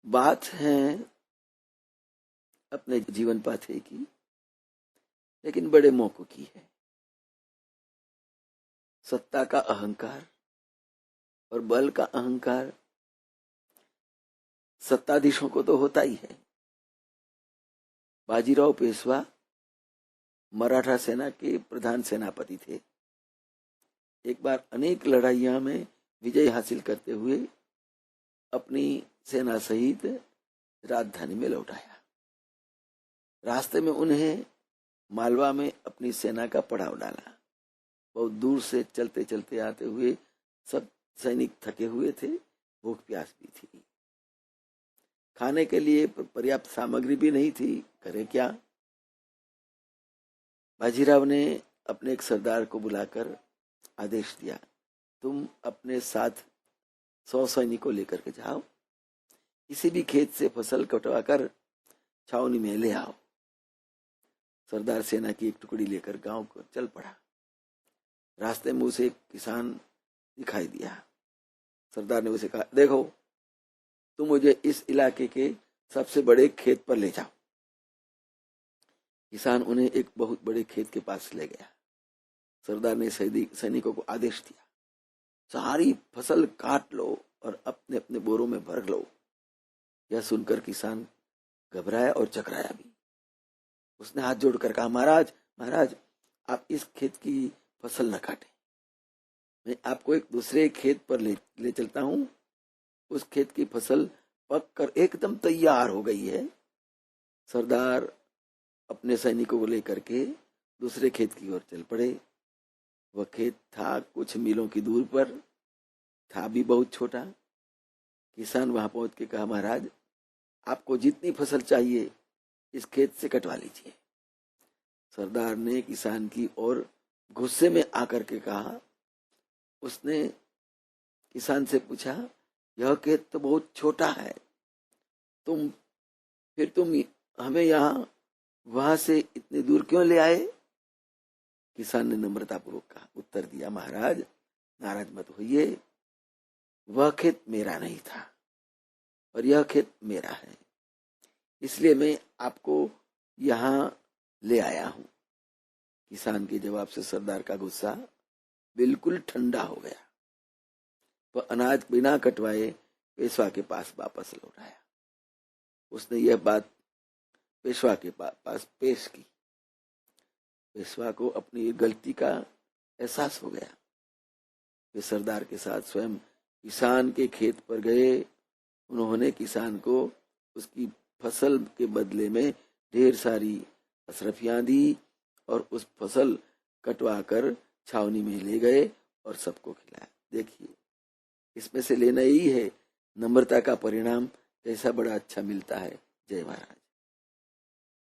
बात है अपने जीवन पाथे की, लेकिन बड़े मौकों की है। सत्ता का अहंकार और बल का अहंकार सत्ताधीशों को तो होता ही है। बाजीराव पेशवा मराठा सेना के प्रधान सेनापति थे। एक बार अनेक लड़ाइयां में विजय हासिल करते हुए अपनी सेना सहित राजधानी में लौट आया। रास्ते में उन्हें मालवा में अपनी सेना का पड़ाव डाला। बहुत दूर से चलते चलते आते हुए सब सैनिक थके हुए थे, भूख प्यास भी थी। खाने के लिए पर्याप्त सामग्री भी नहीं थी, करे क्या। बाजीराव ने अपने एक सरदार को बुलाकर आदेश दिया, तुम अपने साथ 100 सैनिकों लेकर के जाओ, किसी भी खेत से फसल कटवाकर छावनी में ले आओ। सरदार सेना की एक टुकड़ी लेकर गांव को चल पड़ा। रास्ते में उसे एक किसान दिखाई दिया। सरदार ने उसे कहा, देखो तुम मुझे इस इलाके के सबसे बड़े खेत पर ले जाओ। किसान उन्हें एक बहुत बड़े खेत के पास ले गया। सरदार ने सैनिकों को आदेश दिया, सारी फसल काट लो और अपने अपने बोरों में भर लो। यह सुनकर किसान घबराया और चकराया भी। उसने हाथ जोड़कर कहा, महाराज महाराज, आप इस खेत की फसल न काटें, मैं आपको एक दूसरे खेत पर ले चलता हूं। उस खेत की फसल पक कर एकदम तैयार हो गई है। सरदार अपने सैनिकों को लेकर के दूसरे खेत की ओर चल पड़े। वह खेत था कुछ मीलों की दूर पर, था भी बहुत छोटा। किसान वहां पहुंच के कहा, महाराज आपको जितनी फसल चाहिए इस खेत से कटवा लीजिए। सरदार ने किसान की ओर गुस्से में आकर के कहा, उसने किसान से पूछा, यह खेत तो बहुत छोटा है, तुम हमें यहाँ वहां से इतनी दूर क्यों ले आए? किसान ने नम्रतापूर्वक कहा, उत्तर दिया, महाराज नाराज मत होइए, वह खेत मेरा नहीं था और यह खेत मेरा है, इसलिए मैं आपको यहाँ ले आया हूं। किसान के जवाब से सरदार का गुस्सा बिल्कुल ठंडा हो गया। वह अनाज बिना कटवाए पेशवा के पास वापस लौट आया। उसने यह बात पेशवा के पास पेश की। पेशवा को अपनी गलती का एहसास हो गया। वे सरदार के साथ स्वयं किसान के खेत पर गए। उन्होंने किसान को उसकी फसल के बदले में ढेर सारी अशरफियां दी और उस फसल कटवा कर छावनी में ले गए और सबको खिलाया। देखिए, इसमें से लेना यही है, नम्रता का परिणाम कैसा बड़ा अच्छा मिलता है। जय महाराज।